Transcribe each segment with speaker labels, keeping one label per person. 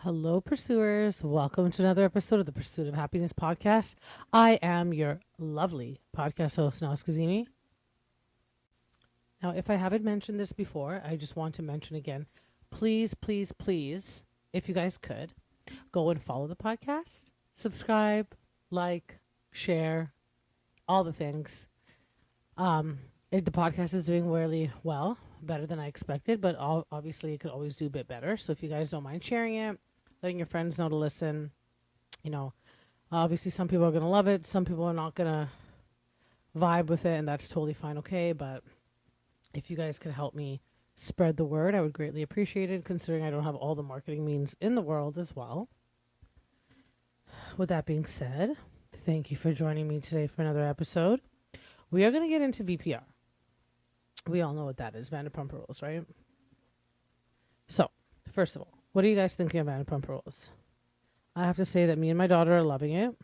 Speaker 1: Hello, pursuers. Welcome to another episode of the Pursuit of Happiness podcast. I am your lovely podcast host, Nas Kazimi. Now, if I haven't mentioned this before, I just want to mention again, please, please, please, if you guys could, go and follow the podcast, subscribe, like, share, all the things. The podcast is doing really well, better than I expected, but obviously it could always do a bit better. So if you guys don't mind sharing it, letting your friends know to listen, obviously some people are going to love it. Some people are not going to vibe with it, and that's totally fine. Okay. But if you guys could help me spread the word, I would greatly appreciate it, considering I don't have all the marketing means in the world as well. With that being said, thank you for joining me today for another episode. We are going to get into VPR. We all know what that is, Vanderpump Rules, right? So, first of all, what are you guys thinking of Vanderpump Rules? I have to say that me and my daughter are loving it.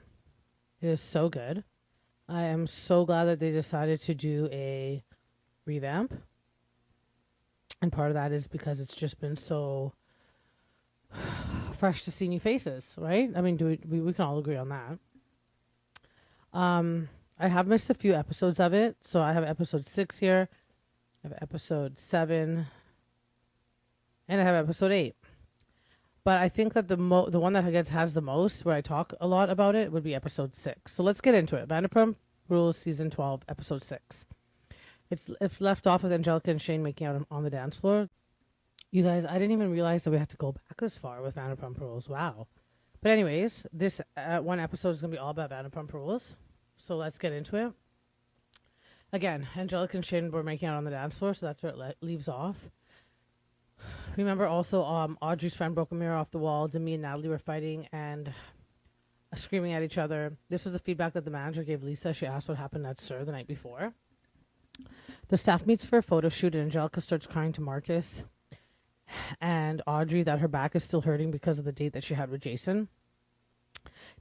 Speaker 1: It is so good. I am so glad that they decided to do a revamp. And part of that is because it's just been so fresh to see new faces, right? I mean, we can all agree on that. I have missed a few episodes of it. So I have episode 6 here. I have episode 7. And I have episode 8. But I think that the one that has the most, where I talk a lot about it, would be episode 6. So let's get into it. Vanderpump Rules season 12, episode 6. It's left off with Angelica and Shayne making out on the dance floor. You guys, I didn't even realize that we had to go back this far with Vanderpump Rules. Wow. But anyways, this one episode is going to be all about Vanderpump Rules. So let's get into it. Again, Angelica and Shayne were making out on the dance floor, so that's where it leaves off. Remember also, Audrey's friend broke a mirror off the wall. Demi and Natalie were fighting and screaming at each other. This was the feedback that the manager gave Lisa. She asked what happened at SUR the night before. The staff meets for a photo shoot, and Angelica starts crying to Marcus and Audrey that her back is still hurting because of the date that she had with Jason.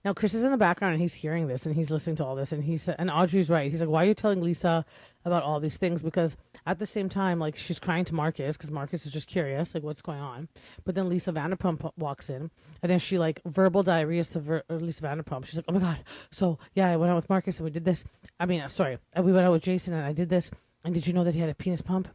Speaker 1: Now, Chris is in the background, and he's hearing this, and he's listening to all this, and Audrey's right. He's like, why are you telling Lisa about all these things? Because at the same time, like, she's crying to Marcus, because Marcus is just curious, like, what's going on? But then Lisa Vanderpump walks in, and then she, like, verbal diarrhea to Lisa Vanderpump. She's like, oh, my God. So, yeah, I went out with Marcus, and we did this. We went out with Jason, and I did this. And did you know that he had a penis pump?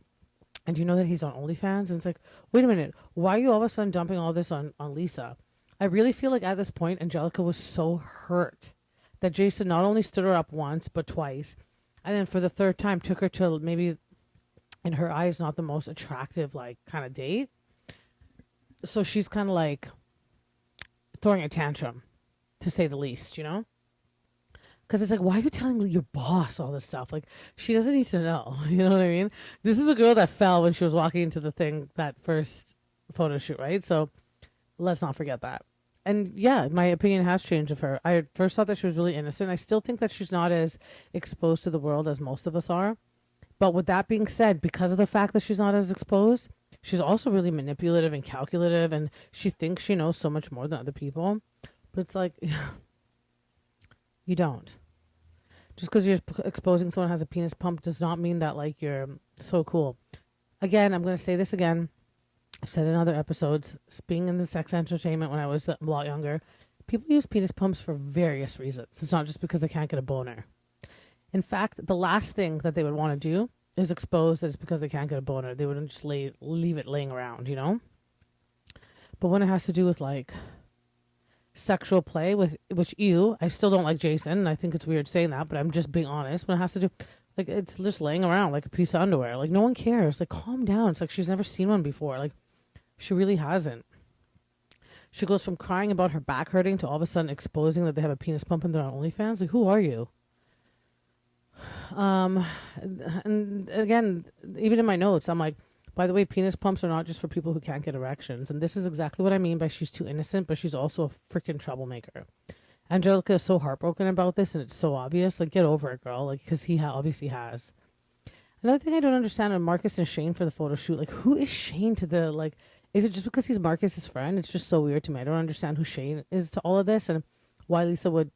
Speaker 1: And do you know that he's on OnlyFans? And it's like, wait a minute. Why are you all of a sudden dumping all this on Lisa? I really feel like at this point, Angelica was so hurt that Jason not only stood her up once, but twice. And then for the third time, took her to maybe, in her eyes, not the most attractive, like, kind of date. So she's kind of like throwing a tantrum, to say the least, you know? Because it's like, why are you telling your boss all this stuff? Like, she doesn't need to know. You know what I mean? This is the girl that fell when she was walking into the thing, that first photo shoot, right? So let's not forget that. And yeah, my opinion has changed of her. I first thought that she was really innocent. I still think that she's not as exposed to the world as most of us are. But with that being said, because of the fact that she's not as exposed, she's also really manipulative and calculative, and she thinks she knows so much more than other people. But it's like, you don't. Just because you're exposing someone who has a penis pump does not mean that, like, you're so cool. Again, I'm going to say this again. I've said in other episodes, being in the sex entertainment when I was a lot younger, people use penis pumps for various reasons. It's not just because they can't get a boner. In fact, the last thing that they would want to do is expose that it's because they can't get a boner. They wouldn't just leave it laying around, you know? But when it has to do with, like, sexual play, which I still don't like Jason, and I think it's weird saying that, but I'm just being honest. When it has to do, like, it's just laying around like a piece of underwear. Like, no one cares. Like, calm down. It's like she's never seen one before. Like, she really hasn't. She goes from crying about her back hurting to all of a sudden exposing that they have a penis pump and they're on OnlyFans. Like, who are you? And again, even in my notes, I'm like, by the way, penis pumps are not just for people who can't get erections. And this is exactly what I mean by she's too innocent, but she's also a freaking troublemaker. Angelica is so heartbroken about this, and it's so obvious. Like, get over it, girl. Like, because he obviously has. Another thing I don't understand are Marcus and Shayne for the photo shoot. Like, who is Shayne to the, like, is it just because he's Marcus's friend? It's just so weird to me. I don't understand who Shayne is to all of this, and why Lisa would,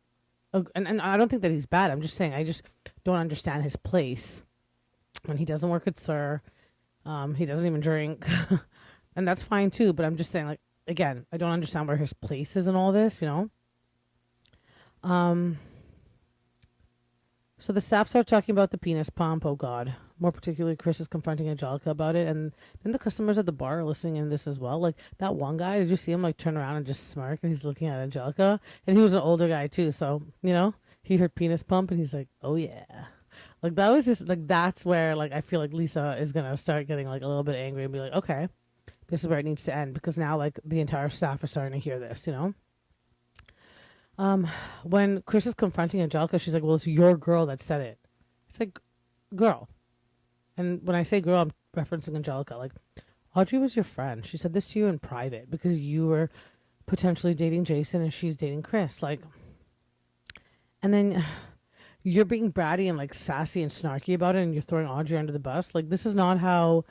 Speaker 1: and I don't think that he's bad. I'm just saying I just don't understand his place when he doesn't work at SUR. He doesn't even drink, and that's fine too. But I'm just saying, like, again, I don't understand where his place is in all this, you know? So the staff start talking about the penis pump. Oh, God. More particularly, Chris is confronting Angelica about it. And then the customers at the bar are listening in this as well. Like, that one guy, did you see him, like, turn around and just smirk? And he's looking at Angelica. And he was an older guy, too. So, you know, he heard penis pump, and he's like, oh, yeah. Like, that was just, like, that's where, like, I feel like Lisa is going to start getting, like, a little bit angry and be like, okay, this is where it needs to end. Because now, like, the entire staff is starting to hear this, you know? When Chris is confronting Angelica, she's like, well, it's your girl that said it. It's like, girl. And when I say girl, I'm referencing Angelica. Like, Audrey was your friend. She said this to you in private because you were potentially dating Jason and she's dating Chris. Like, and then you're being bratty and, like, sassy and snarky about it, and you're throwing Audrey under the bus. Like, this is not how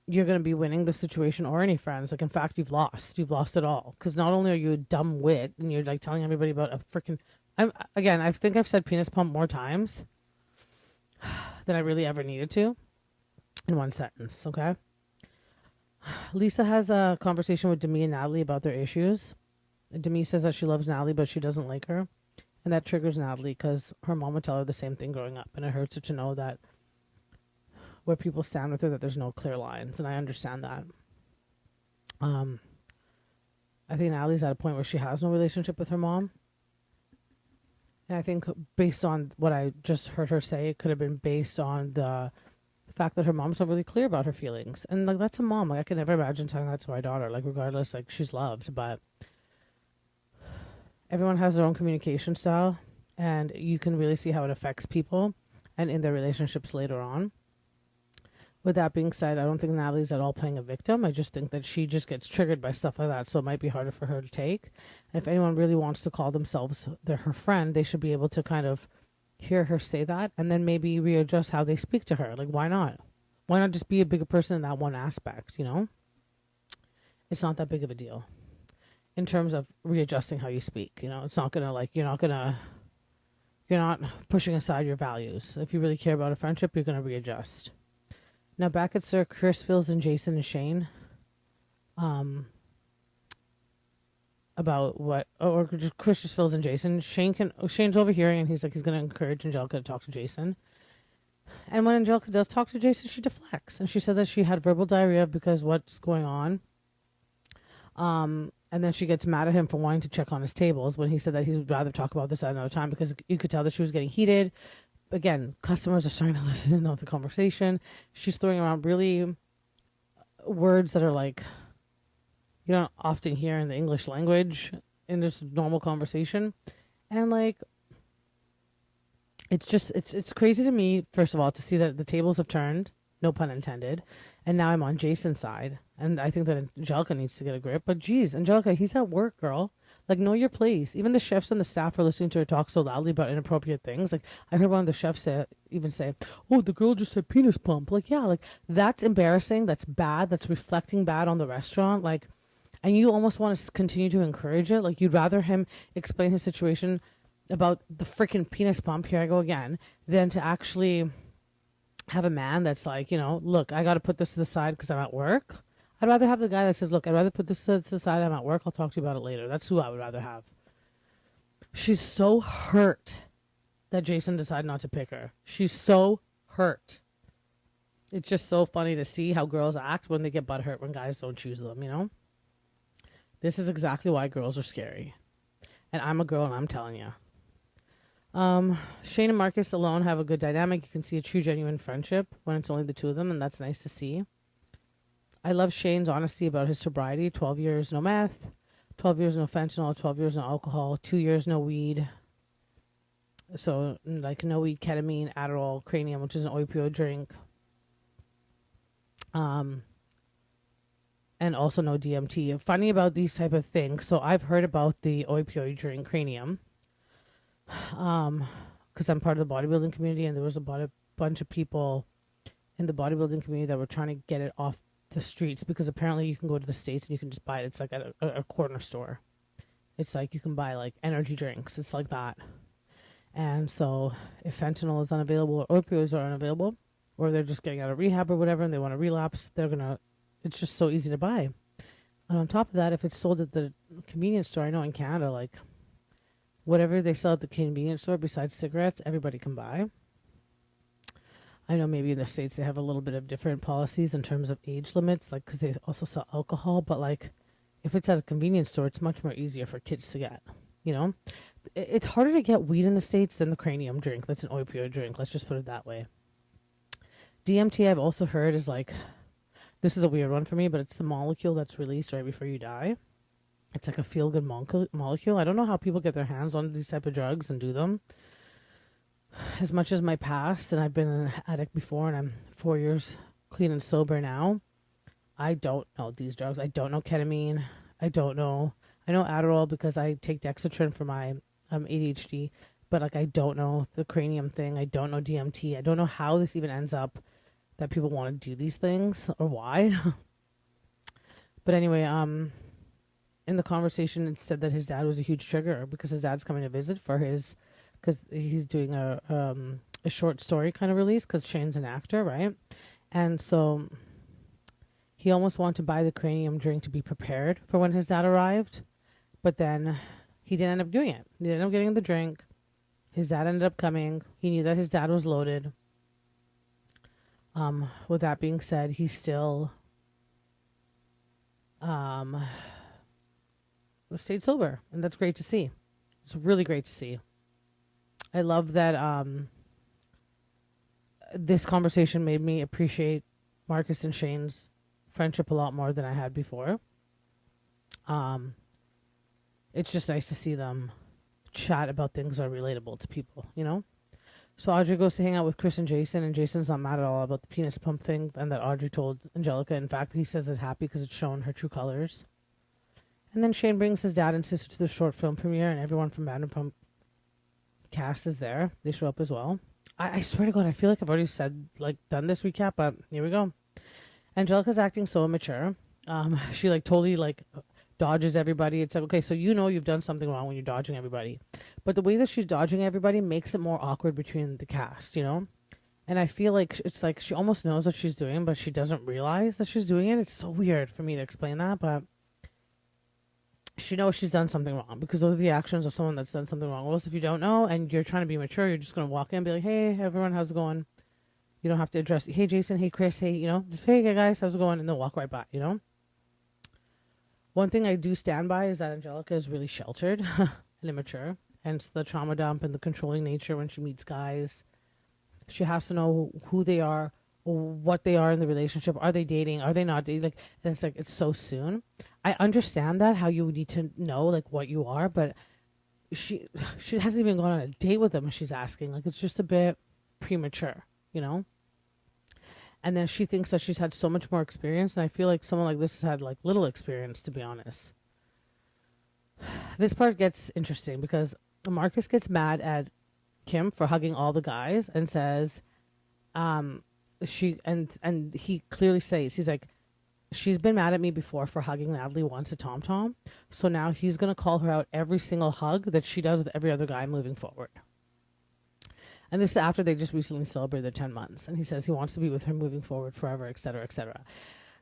Speaker 1: you're going to be winning the situation or any friends. Like, in fact, you've lost. You've lost it all. Because not only are you a dumb wit and you're, like, telling everybody about a freaking... Again, I think I've said penis pump more times than I really ever needed to in one sentence, okay? Lisa has a conversation with Demi and Natalie about their issues. Demi says that she loves Natalie, but she doesn't like her. And that triggers Natalie because her mom would tell her the same thing growing up. And it hurts her to know that where people stand with her, that there's no clear lines, and I understand that. I think Natalie's at a point where she has no relationship with her mom, and I think based on what I just heard her say, it could have been based on the fact that her mom's not really clear about her feelings, and like that's a mom. Like I can never imagine telling that to my daughter. Like regardless, like she's loved, but everyone has their own communication style, and you can really see how it affects people and in their relationships later on. With that being said, I don't think Natalie's at all playing a victim. I just think that she just gets triggered by stuff like that, so it might be harder for her to take. And if anyone really wants to call themselves her friend, they should be able to kind of hear her say that and then maybe readjust how they speak to her. Like, why not? Why not just be a bigger person in that one aspect, you know? It's not that big of a deal in terms of readjusting how you speak, you know? It's not going to, like, you're not pushing aside your values. If you really care about a friendship, you're going to readjust. Now back at Sir Chris fills in Jason and Shayne about what, or Chris just fills in Jason. Shane's overhearing and he's like, he's going to encourage Angelica to talk to Jason. And when Angelica does talk to Jason, she deflects. And she said that she had verbal diarrhea because what's going on. And then she gets mad at him for wanting to check on his tables when he said that he'd rather talk about this at another time because you could tell that she was getting heated. Again, customers are starting to listen in on the conversation. She's throwing around really words that are like you don't often hear in the English language in just normal conversation. And like it's crazy to me, first of all, to see that the tables have turned, no pun intended, and now I'm on Jason's side. And I think that Angelica needs to get a grip. But geez, Angelica, he's at work, girl. Like, know your place. Even the chefs and the staff are listening to her talk so loudly about inappropriate things. Like, I heard one of the chefs say, oh, the girl just said penis pump. Like, yeah, like, that's embarrassing. That's bad. That's reflecting bad on the restaurant. Like, and you almost want to continue to encourage it. Like, you'd rather him explain his situation about the freaking penis pump, here I go again, than to actually have a man that's like, you know, look, I got to put this to the side because I'm at work. I'd rather have the guy that says, look, I'd rather put this to the side. I'm at work. I'll talk to you about it later. That's who I would rather have. She's so hurt that Jason decided not to pick her. She's so hurt. It's just so funny to see how girls act when they get butthurt when guys don't choose them, you know? This is exactly why girls are scary. And I'm a girl and I'm telling you. Shayne and Marcus alone have a good dynamic. You can see a true, genuine friendship when it's only the two of them, and that's nice to see. I love Shayne's honesty about his sobriety. 12 years no meth, 12 years no fentanyl, 12 years no alcohol, 2 years no weed. So, like, no weed, ketamine, Adderall, cranium, which is an opioid drink. And also no DMT. Funny about these type of things. So I've heard about the opioid drink, cranium. Because I'm part of the bodybuilding community, and there was a bunch of people in the bodybuilding community that were trying to get it off the streets, because apparently you can go to the States and you can just buy it. It's like at a corner store. It's like you can buy like energy drinks. It's like that. And so if fentanyl is unavailable or opioids are unavailable, or they're just getting out of rehab or whatever and they want to relapse, it's just so easy to buy. And on top of that, if it's sold at the convenience store, I know in Canada, like, whatever they sell at the convenience store besides cigarettes, everybody can buy. I know maybe in the States they have a little bit of different policies in terms of age limits, like, because they also sell alcohol. But, like, if it's at a convenience store, it's much more easier for kids to get, you know? It's harder to get weed in the States than the cranium drink. That's an opioid drink. Let's just put it that way. DMT, I've also heard, is like, this is a weird one for me, but it's the molecule that's released right before you die. It's like a feel-good molecule. I don't know how people get their hands on these type of drugs and do them. As much as my past, and I've been an addict before, and I'm 4 years clean and sober now, I don't know these drugs. I don't know ketamine. I don't know. I know Adderall because I take Dexatrin for my ADHD, but like I don't know the cranium thing. I don't know DMT. I don't know how this even ends up that people want to do these things or why. But anyway, in the conversation, it said that his dad was a huge trigger because his dad's coming to visit for his, because he's doing a short story kind of release because Shayne's an actor, right? And so he almost wanted to buy the cranium drink to be prepared for when his dad arrived, but then he didn't end up doing it. He didn't end up getting the drink. His dad ended up coming. He knew that his dad was loaded. With that being said, he still stayed sober, and that's great to see. It's really great to see. I love that this conversation made me appreciate Marcus and Shayne's friendship a lot more than I had before. It's just nice to see them chat about things that are relatable to people, you know? So Audrey goes to hang out with Chris and Jason, and Jason's not mad at all about the penis pump thing and that Audrey told Angelica. In fact, he says he's happy because it's shown her true colors. And then Shayne brings his dad and sister to the short film premiere, and everyone from Vanderpump cast is there. They show up as well. I swear to God, I feel like I've already done this recap, but here we go. Angelica's acting so immature. She totally dodges everybody. It's like, okay, so you know you've done something wrong when you're dodging everybody. But the way that she's dodging everybody makes it more awkward between the cast, you know? And I feel like it's like she almost knows what she's doing, but she doesn't realize that she's doing it. It's so weird for me to explain that, but she knows she's done something wrong because those are the actions of someone that's done something wrong. Well, if you don't know and you're trying to be mature, you're just going to walk in and be like, hey, everyone, how's it going? You don't have to address, hey, Jason, hey, Chris, hey, you know, just, hey, guys, how's it going? And they'll walk right by, you know? One thing I do stand by is that Angelica is really sheltered and immature, hence the trauma dump and the controlling nature when she meets guys. She has to know who they are, what they are in the relationship. Are they dating? Are they not dating? And it's so soon. I understand that, how you need to know what you are, but she hasn't even gone on a date with them and she's asking. It's just a bit premature, you know? And then she thinks that she's had so much more experience, and I feel like someone like this has had little experience, to be honest. This part gets interesting because Marcus gets mad at Kim for hugging all the guys and says, he clearly says, he's like, she's been mad at me before for hugging Natalie once at Tom Tom, so now he's gonna call her out every single hug that she does with every other guy moving forward. And this is after they just recently celebrated their 10 months. And he says he wants to be with her moving forward forever, et cetera, et cetera.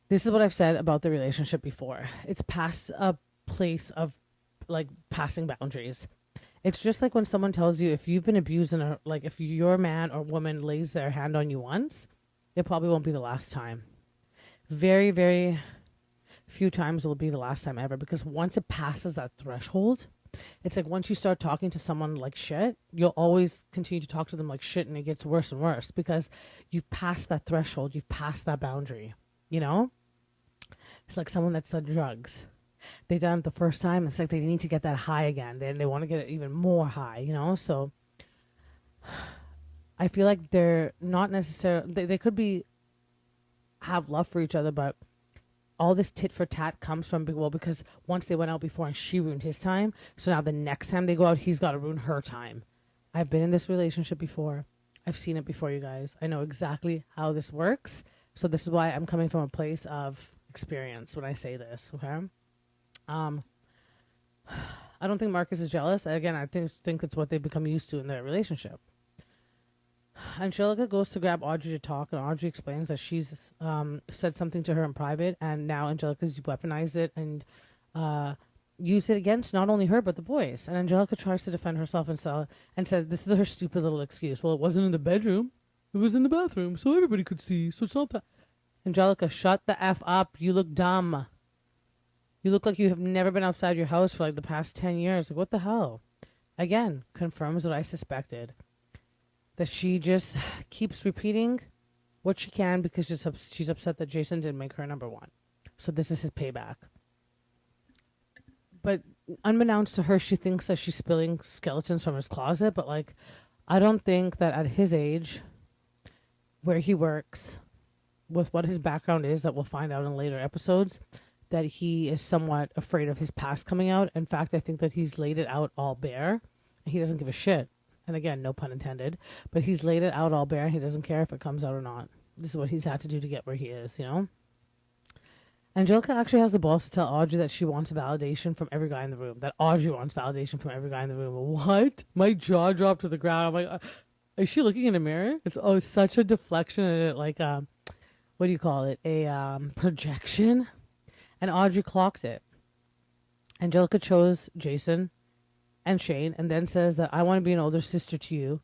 Speaker 1: This is what I've said about the relationship before. It's past a place of, passing boundaries. It's just like when someone tells you if you've been abused if your man or woman lays their hand on you once, it probably won't be the last time. Very, very few times will be the last time ever, because once it passes that threshold, it's like once you start talking to someone like shit, you'll always continue to talk to them like shit, and it gets worse and worse because you've passed that threshold, you've passed that boundary, you know? It's like someone that's done drugs. They done it the first time, it's like they need to get that high again. They want to get it even more high, you know? So I feel like they're not necessarily, they could have love for each other, but all this tit for tat comes from, because once they went out before and she ruined his time, so now the next time they go out, he's got to ruin her time. I've been in this relationship before. I've seen it before, you guys. I know exactly how this works. So this is why I'm coming from a place of experience when I say this, okay? I don't think Marcus is jealous. Again, I think it's what they've become used to in their relationship. Angelica goes to grab Audrey to talk, and Audrey explains that she's said something to her in private, and now Angelica's weaponized it and used it against not only her but the boys. And Angelica tries to defend herself and says this is her stupid little excuse. Well, it wasn't in the bedroom; it was in the bathroom, so everybody could see. So it's not that. Angelica, shut the F up. You look dumb. You look like you have never been outside your house for like the past 10 years. Like, what the hell? Again, confirms what I suspected. That she just keeps repeating what she can because she's upset that Jason didn't make her number one. So this is his payback. But unbeknownst to her, she thinks that she's spilling skeletons from his closet. But like, I don't think that at his age, where he works, with what his background is, that we'll find out in later episodes, that he is somewhat afraid of his past coming out. In fact, I think that he's laid it out all bare. And he doesn't give a shit. And again, no pun intended. But he's laid it out all bare, and he doesn't care if it comes out or not. This is what he's had to do to get where he is, you know? Angelica actually has the balls to tell Audrey that she wants validation from every guy in the room. That Audrey wants validation from every guy in the room. What? My jaw dropped to the ground. I'm like, is she looking in a mirror? It's such a deflection and like what do you call it? A projection. And Audrey clocked it. Angelica chose Jason and Shayne, and then says that I want to be an older sister to you,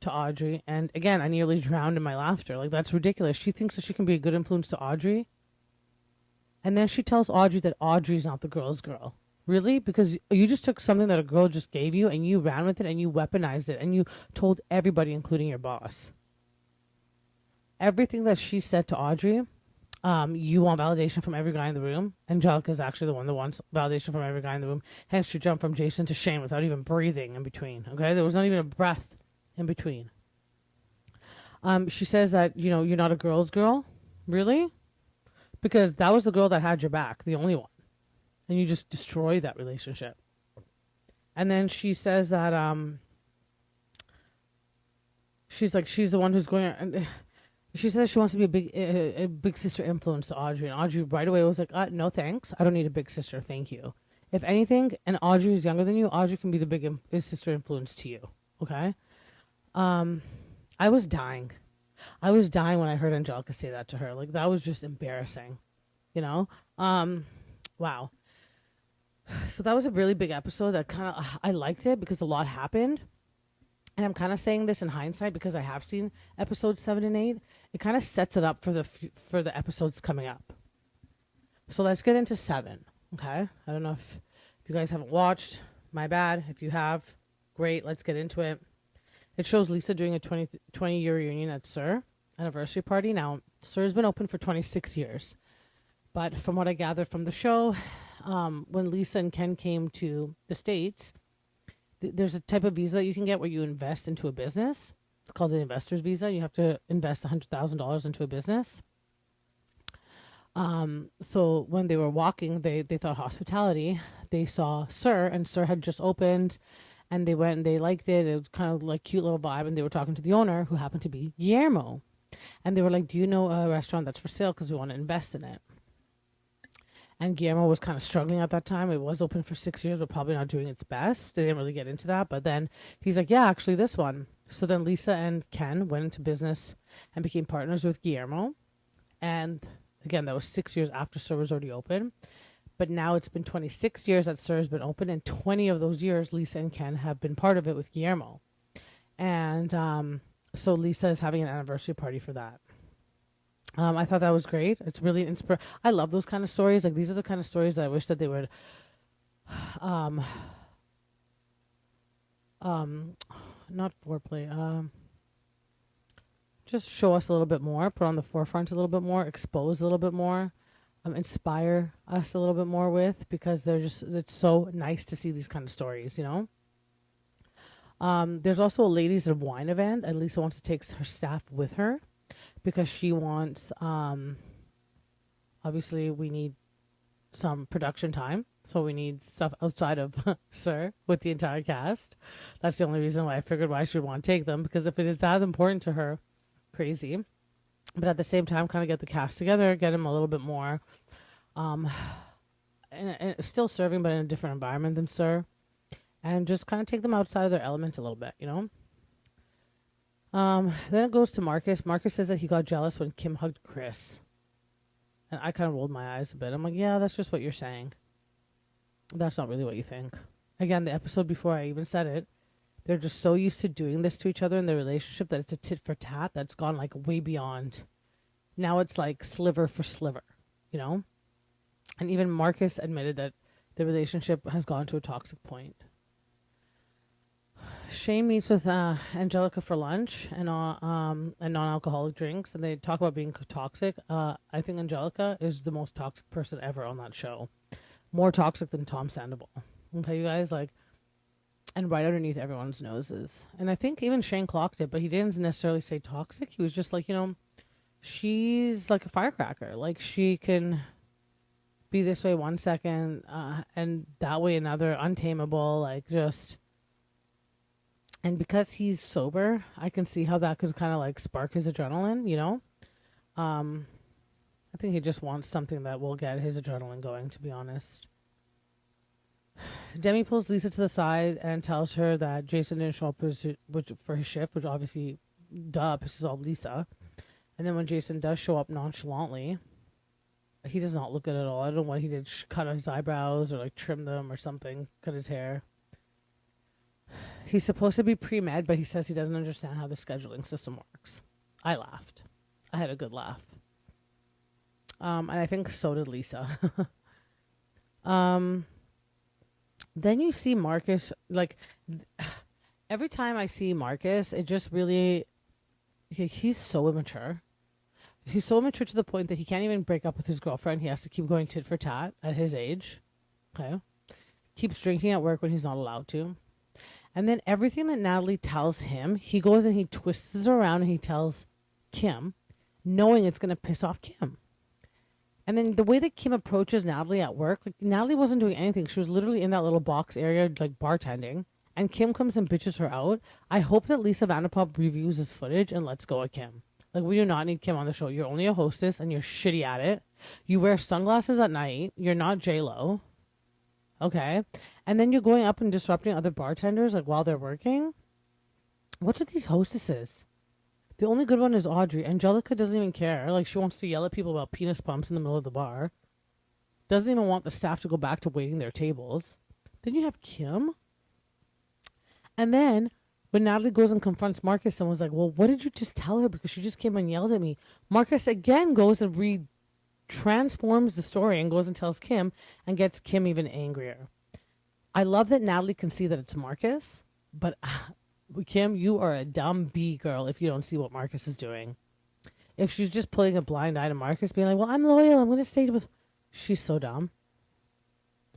Speaker 1: to Audrey. And again, I nearly drowned in my laughter. Like, that's ridiculous. She thinks that she can be a good influence to Audrey. And then she tells Audrey that Audrey's not the girl's girl. Really? Because you just took something that a girl just gave you and you ran with it and you weaponized it and you told everybody, including your boss. Everything that she said to Audrey, you want validation from every guy in the room. Angelica is actually the one that wants validation from every guy in the room. Hence, she jumped from Jason to Shayne without even breathing in between. Okay, there was not even a breath in between. She says that you're not a girl's girl, really, because that was the girl that had your back, the only one, and you just destroyed that relationship. And then she says that she's the one who's going. And she says she wants to be a big sister influence to Audrey. And Audrey right away was like, no thanks. I don't need a big sister. Thank you. If anything, and Audrey is younger than you, Audrey can be the big sister influence to you. Okay? I was dying. I was dying when I heard Angelica say that to her. Like, that was just embarrassing. You know? Wow. So that was a really big episode that I liked it because a lot happened. And I'm kind of saying this in hindsight because I have seen episodes 7 and 8. It kind of sets it up for the episodes coming up. So let's get into 7, okay? I don't know if you guys haven't watched. My bad. If you have, great. Let's get into it. It shows Lisa doing a 20-year reunion at SUR anniversary party. Now, SUR has been open for 26 years. But from what I gathered from the show, when Lisa and Ken came to the States, there's a type of visa that you can get where you invest into a business. It's called the investor's visa. You have to invest $100,000 into a business. So when they were walking, they thought hospitality. They saw SUR, and SUR had just opened, and they went and they liked it. It was kind of like cute little vibe, and they were talking to the owner, who happened to be Guillermo. And they were like, do you know a restaurant that's for sale? Because we want to invest in it. And Guillermo was kind of struggling at that time. It was open for 6 years, but probably not doing its best. They didn't really get into that. But then he's like, yeah, actually this one. So then Lisa and Ken went into business and became partners with Guillermo. And again, that was 6 years after SUR was already open. But now it's been 26 years that SUR has been open. And 20 of those years, Lisa and Ken have been part of it with Guillermo. And so Lisa is having an anniversary party for that. I thought that was great. It's really I love those kind of stories. Like, these are the kind of stories that I wish that they would, not foreplay, just show us a little bit more, put on the forefront a little bit more, expose a little bit more, inspire us a little bit more with, because it's so nice to see these kind of stories, you know? There's also a ladies of wine event, and Lisa wants to take her staff with her. Because she wants, obviously we need some production time. So we need stuff outside of SUR with the entire cast. That's the only reason why I figured why she would want to take them. Because if it is that important to her, crazy. But at the same time, kind of get the cast together, get them a little bit more, and still serving, but in a different environment than SUR. And just kind of take them outside of their element a little bit, you know? Then it goes to Marcus. Marcus says that he got jealous when Kim hugged Chris. And I kind of rolled my eyes a bit. I'm like, yeah, that's just what you're saying. That's not really what you think. Again, the episode before I even said it, they're just so used to doing this to each other in their relationship that it's a tit for tat that's gone like way beyond. Now it's like sliver for sliver, you know? And even Marcus admitted that the relationship has gone to a toxic point. Shayne meets with Angelica for lunch and non-alcoholic drinks, and they talk about being toxic. I think Angelica is the most toxic person ever on that show. More toxic than Tom Sandoval. Okay, you guys, like, and right underneath everyone's noses. And I think even Shayne clocked it, but he didn't necessarily say toxic. He was just like, you know, she's like a firecracker. Like, she can be this way one second and that way another, untamable, like, just. And because he's sober, I can see how that could kind of like spark his adrenaline, you know? I think he just wants something that will get his adrenaline going, to be honest. Demi pulls Lisa to the side and tells her that Jason didn't show up for his shift, which obviously, pisses off Lisa. And then when Jason does show up nonchalantly, he does not look good at all. I don't know what he did, cut his eyebrows or like trim them or something, cut his hair. He's supposed to be pre-med, but he says he doesn't understand how the scheduling system works. I laughed. I had a good laugh. And I think so did Lisa. Then you see Marcus, like, every time I see Marcus, it just really, he's so immature. He's so immature to the point that he can't even break up with his girlfriend. He has to keep going tit for tat at his age. Okay. Keeps drinking at work when he's not allowed to. And then everything that Natalie tells him, he goes and he twists it around and he tells Kim, knowing it's going to piss off Kim. And then the way that Kim approaches Natalie at work, like, Natalie wasn't doing anything. She was literally in that little box area, like, bartending. And Kim comes and bitches her out. I hope that Lisa Vanderpump reviews this footage and lets go of Kim. Like, we do not need Kim on the show. You're only a hostess and you're shitty at it. You wear sunglasses at night. You're not J-Lo. Okay. And then you're going up and disrupting other bartenders, like, while they're working. What's with these hostesses? The only good one is Audrey. Angelica doesn't even care. Like, she wants to yell at people about penis pumps in the middle of the bar. Doesn't even want the staff to go back to waiting their tables. Then you have Kim. And then when Natalie goes and confronts Marcus, someone's like, well, what did you just tell her? Because she just came and yelled at me. Marcus again goes and transforms the story and goes and tells Kim and gets Kim even angrier. I love that Natalie can see that it's Marcus, but Kim, you are a dumb B girl if you don't see what Marcus is doing. If she's just pulling a blind eye to Marcus, being like, well, I'm loyal, I'm going to stay with... She's so dumb.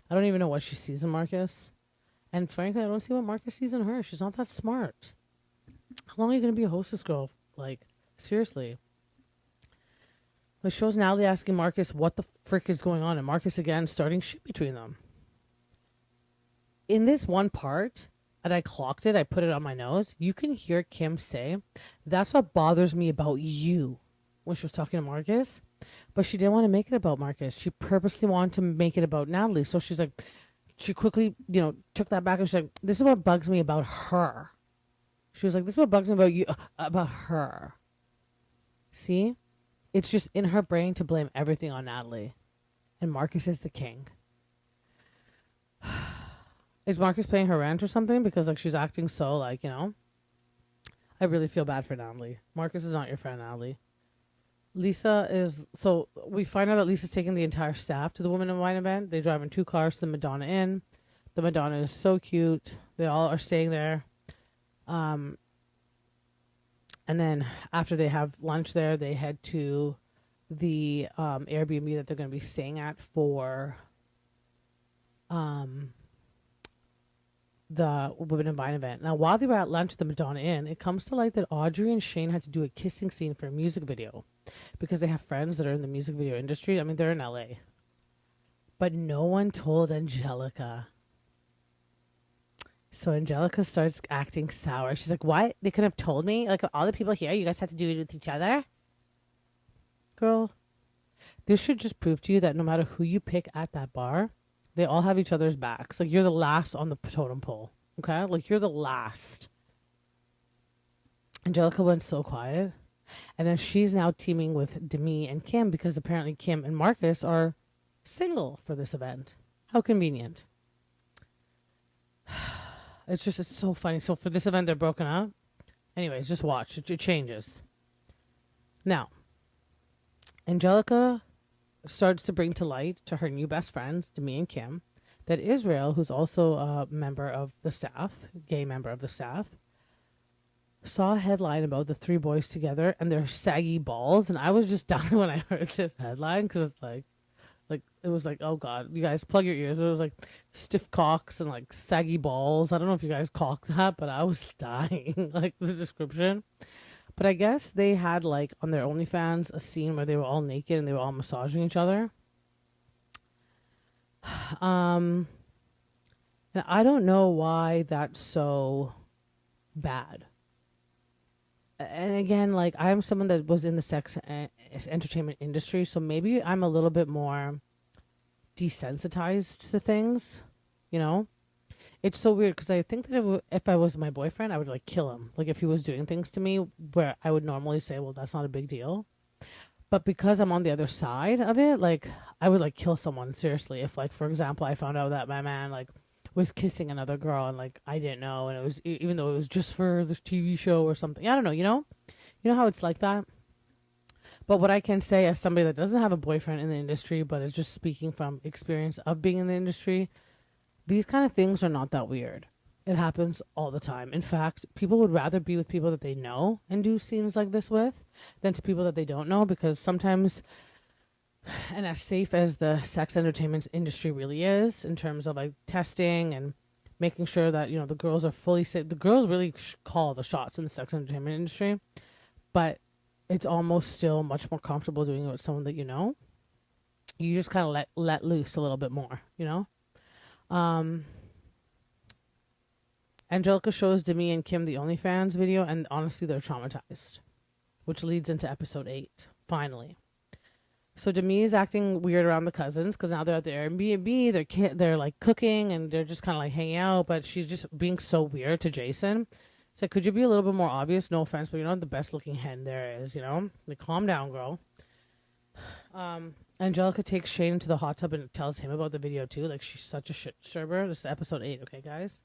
Speaker 1: I don't even know what she sees in Marcus. And frankly, I don't see what Marcus sees in her. She's not that smart. How long are you going to be a hostess girl? Like, seriously. It shows Natalie asking Marcus what the frick is going on, and Marcus again starting shit between them. In this one part, and I clocked it, I put it on my notes, you can hear Kim say, that's what bothers me about you, when she was talking to Marcus. But she didn't want to make it about Marcus. She purposely wanted to make it about Natalie. So she's like, she quickly, took that back and she's like, this is what bugs me about her. She was like, this is what bugs me about you, about her. See? It's just in her brain to blame everything on Natalie. And Marcus is the king. Is Marcus paying her rent or something? Because, like, she's acting so, like, I really feel bad for Natalie. Marcus is not your friend, Natalie. Lisa is... So, we find out that Lisa's taking the entire staff to the Women in Wine event. They drive in 2 cars to the Madonna Inn. The Madonna is so cute. They all are staying there. And then, after they have lunch there, they head to the Airbnb that they're going to be staying at for... the Women in Wine event. Now, while they were at lunch at the Madonna Inn, it comes to light that Audrey and Shayne had to do a kissing scene for a music video because they have friends that are in the music video industry. I mean, they're in LA. But no one told Angelica. So Angelica starts acting sour. She's like, what? They could have told me? Like, all the people here, you guys have to do it with each other? Girl, this should just prove to you that no matter who you pick at that bar, they all have each other's backs. Like, you're the last on the totem pole. Okay? Like, you're the last. Angelica went so quiet. And then she's now teaming with Demi and Kim because apparently Kim and Marcus are single for this event. How convenient. It's so funny. So for this event, they're broken up. Anyways, just watch. It changes. Now, Angelica starts to bring to light to her new best friends, Demi and Kim, that Israel, who's also a member of the staff, gay member of the staff, saw a headline about the three boys together and their saggy balls, and I was just dying when I heard this headline because it's like it was like, oh god, you guys plug your ears. It was like stiff cocks and like saggy balls. I don't know if you guys clocked that, but I was dying like the description. But I guess they had like on their OnlyFans a scene where they were all naked and they were all massaging each other. And I don't know why that's so bad. And again, like I'm someone that was in the sex entertainment industry, so maybe I'm a little bit more desensitized to things, you know? It's so weird because I think that if I was my boyfriend, I would like kill him. Like if he was doing things to me where I would normally say, well, that's not a big deal. But because I'm on the other side of it, like I would like kill someone seriously. If like, for example, I found out that my man like was kissing another girl and like I didn't know, and it was even though it was just for this TV show or something. I don't know, you know how it's like that. But what I can say as somebody that doesn't have a boyfriend in the industry, but is just speaking from experience of being in the industry, these kind of things are not that weird. It happens all the time. In fact, people would rather be with people that they know and do scenes like this with than to people that they don't know, because sometimes, and as safe as the sex entertainment industry really is in terms of like testing and making sure that, you know, the girls are fully safe. The girls really call the shots in the sex entertainment industry, but it's almost still much more comfortable doing it with someone that you know. You just kind of let loose a little bit more, you know? Angelica shows Demi and Kim the OnlyFans video, and honestly, they're traumatized, which leads into episode 8, finally. So Demi is acting weird around the cousins because now they're at the Airbnb, they're like cooking, and they're just kind of like hanging out, but she's just being so weird to Jason. It's like, could you be a little bit more obvious? No offense, but you're not the best looking hen there is, you know? Like, calm down, girl. Angelica takes Shayne into the hot tub and tells him about the video too. Like, she's such a shit disturber. This is episode 8, okay, guys?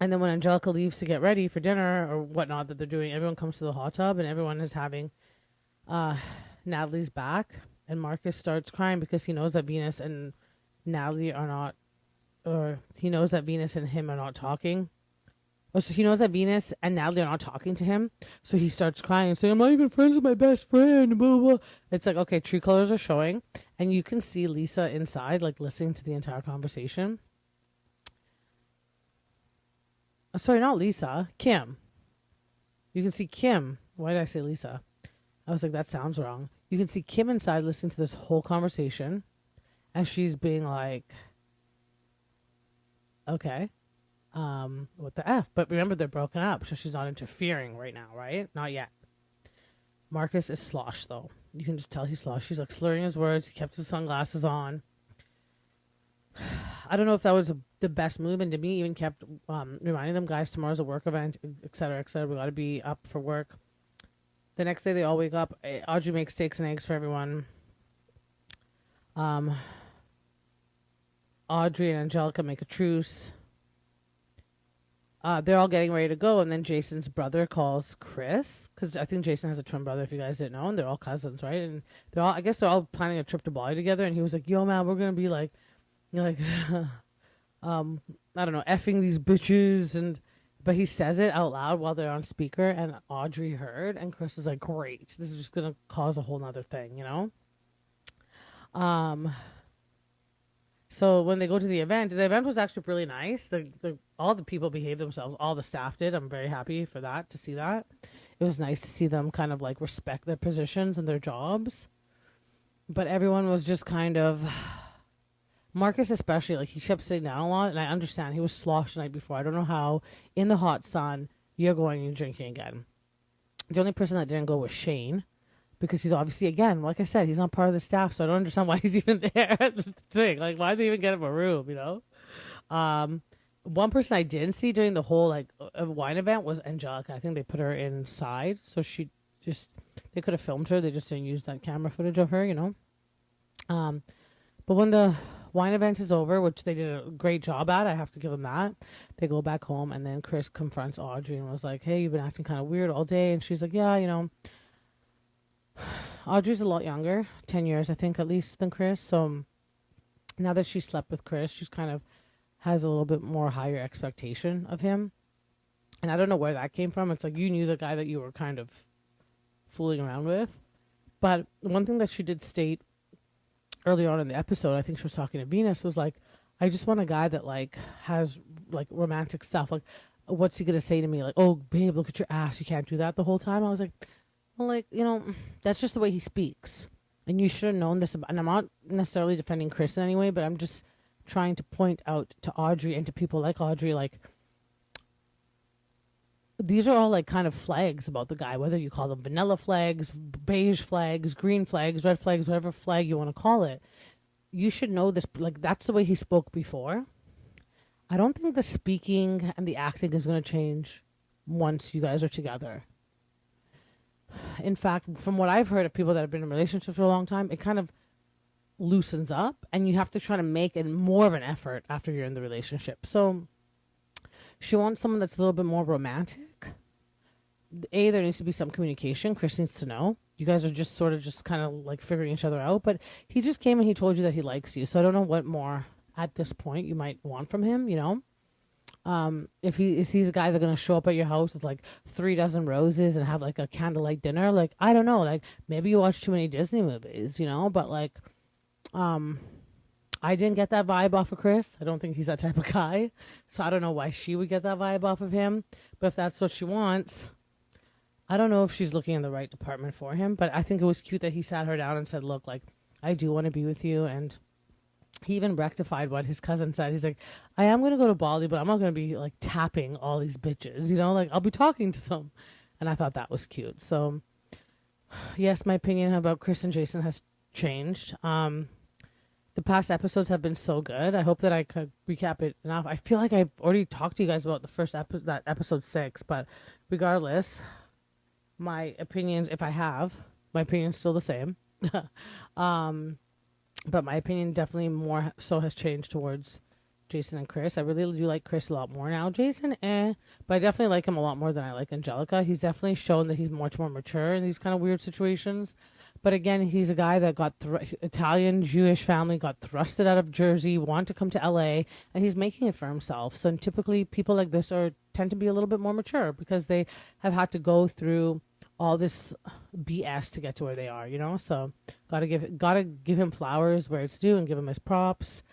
Speaker 1: And then when Angelica leaves to get ready for dinner or whatnot that they're doing, everyone comes to the hot tub and everyone is having Natalie's back. And Marcus starts crying because he knows that Venus and Natalie are not, or he knows that Venus and him are not talking. Oh, so he knows that Venus and Natalie are not talking to him. So he starts crying and saying, I'm not even friends with my best friend. Blah, blah. It's like, okay, true colors are showing. And you can see Lisa inside, like, listening to the entire conversation. Oh, sorry, not Lisa. Kim. You can see Kim. Why did I say Lisa? I was like, that sounds wrong. You can see Kim inside listening to this whole conversation. And she's being like, okay. What the F? But remember, they're broken up, so she's not interfering right now, right? Not yet. Marcus is sloshed, though. You can just tell he's sloshed. She's like slurring his words. He kept his sunglasses on. I don't know if that was the best move, and Demi even kept reminding them, guys, tomorrow's a work event, etc., etc. We got to be up for work. The next day, they all wake up. Audrey makes steaks and eggs for everyone. Audrey and Angelica make a truce. They're all getting ready to go, and then Jason's brother calls Chris, because I think Jason has a twin brother, if you guys didn't know, and they're all cousins, right? And I guess they're all planning a trip to Bali together, and he was like, yo, man, we're going to be like, I don't know, effing these bitches, but he says it out loud while they're on speaker, and Audrey heard, and Chris is like, great, this is just going to cause a whole nother thing, you know? So when they go to the event was actually really nice. All the people behaved themselves. All the staff did. I'm very happy for that, to see that. It was nice to see them kind of like respect their positions and their jobs. But everyone was just kind of, Marcus especially, like he kept sitting down a lot. And I understand he was sloshed the night before. I don't know how in the hot sun you're going and drinking again. The only person that didn't go was Shayne. Because he's obviously, again, like I said, he's not part of the staff, so I don't understand why he's even there at the thing. Like, why did they even get him a room, you know? One person I didn't see during the whole like wine event was Angelica. I think they put her inside, so she just they could have filmed her. They just didn't use that camera footage of her, you know. But when the wine event is over, which they did a great job at, I have to give them that. They go back home, and then Chris confronts Audrey and was like, "Hey, you've been acting kind of weird all day." And she's like, "Yeah, you know, Audrey's a lot younger, 10 years, I think, at least, than Chris. So now that she slept with Chris, she's kind of has a little bit more higher expectation of him. And I don't know where that came from. It's like you knew the guy that you were kind of fooling around with. But one thing that she did state early on in the episode, I think she was talking to Venus, was like, I just want a guy that like has like romantic stuff. Like, what's he gonna say to me? Like, oh babe, look at your ass. You can't do that the whole time. I was like, well, like, you know, that's just the way he speaks. And you should have known this. And I'm not necessarily defending Chris in any way, but I'm just trying to point out to Audrey and to people like Audrey, like, these are all like kind of flags about the guy, whether you call them vanilla flags, beige flags, green flags, red flags, whatever flag you want to call it. You should know this. Like, that's the way he spoke before. I don't think the speaking and the acting is going to change once you guys are together. In fact, from what I've heard of people that have been in relationships for a long time, it kind of loosens up and you have to try to make it more of an effort after you're in the relationship. So she wants someone that's a little bit more romantic. There needs to be some communication. Chris needs to know. You guys are just sort of just kind of like figuring each other out. But he just came and he told you that he likes you. So I don't know what more at this point you might want from him, you know. If he's the guy that's going to show up at your house with like 3 dozen roses and have like a candlelight dinner, like, I don't know, like maybe you watch too many Disney movies, you know, but like, I didn't get that vibe off of Chris. I don't think he's that type of guy. So I don't know why she would get that vibe off of him. But if that's what she wants, I don't know if she's looking in the right department for him. But I think it was cute that he sat her down and said, look, like, I do want to be with you. And he even rectified what his cousin said. He's like, I am going to go to Bali, but I'm not going to be like tapping all these bitches, you know, like I'll be talking to them. And I thought that was cute. So yes, my opinion about Chris and Jason has changed. The past episodes have been so good. I hope that I could recap it enough. I feel like I've already talked to you guys about the first episode, that episode 6, but regardless, my opinions, if I have, my opinion's still the same. But my opinion definitely more so has changed towards Jason and Chris. I really do like Chris a lot more now. Jason, but I definitely like him a lot more than I like Angelica. He's definitely shown that he's much more mature in these kind of weird situations. But again, he's a guy that got Italian Jewish family, got thrusted out of Jersey, wanted to come to LA, and he's making it for himself. So typically people like this tend to be a little bit more mature because they have had to go through all this BS to get to where they are, you know? So gotta give him flowers where it's due and give him his props.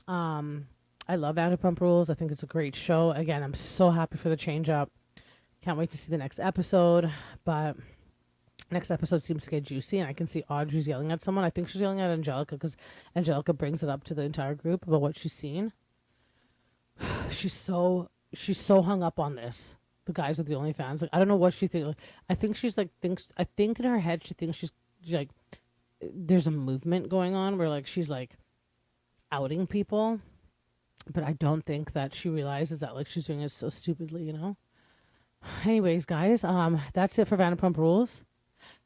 Speaker 1: I love Vanderpump Rules. I think it's a great show. Again, I'm so happy for the change up. Can't wait to see the next episode, but next episode seems to get juicy, and I can see Audrey's yelling at someone. I think she's yelling at Angelica because Angelica brings it up to the entire group about what she's seen. She's so hung up on this. The guys with the OnlyFans. Like, I don't know what she thinks. Like, I think I think in her head she thinks she's like, there's a movement going on where like she's like outing people, but I don't think that she realizes that like she's doing it so stupidly, you know. Anyways, guys, that's it for Vanderpump Rules.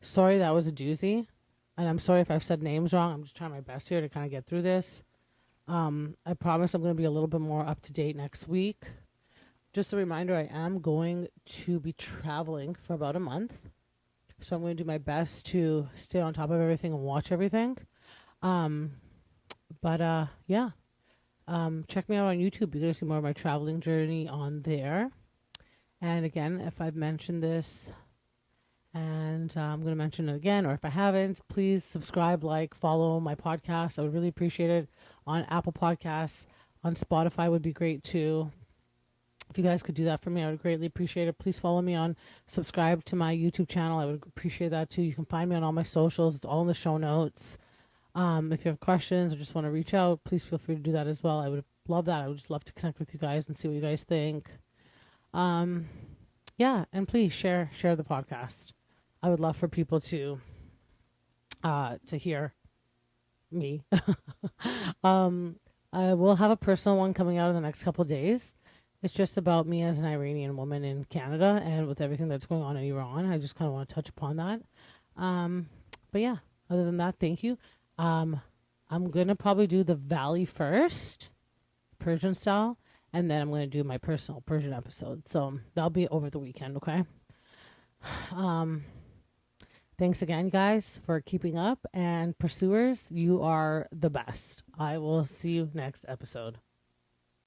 Speaker 1: Sorry that was a doozy, and I'm sorry if I've said names wrong. I'm just trying my best here to kind of get through this. I promise I'm going to be a little bit more up to date next week. Just a reminder, I am going to be traveling for about a month, so I'm going to do my best to stay on top of everything and watch everything. Yeah. Check me out on YouTube. You're going to see more of my traveling journey on there. And again, if I've mentioned this, and I'm going to mention it again, or if I haven't, please subscribe, like, follow my podcast. I would really appreciate it. On Apple Podcasts, on Spotify would be great too. If you guys could do that for me, I would greatly appreciate it. Please follow me subscribe to my YouTube channel. I would appreciate that too. You can find me on all my socials. It's all in the show notes. If you have questions or just want to reach out, please feel free to do that as well. I would love that. I would just love to connect with you guys and see what you guys think. Yeah, and please share the podcast. I would love for people to hear me. I will have a personal one coming out in the next couple of days. It's just about me as an Iranian woman in Canada, and with everything that's going on in Iran, I just kind of want to touch upon that. But yeah, other than that, thank you. I'm going to probably do the Valley first, Persian style, and then I'm going to do my personal Persian episode. So that'll be over the weekend, okay? Thanks again, guys, for keeping up. And pursuers, you are the best. I will see you next episode.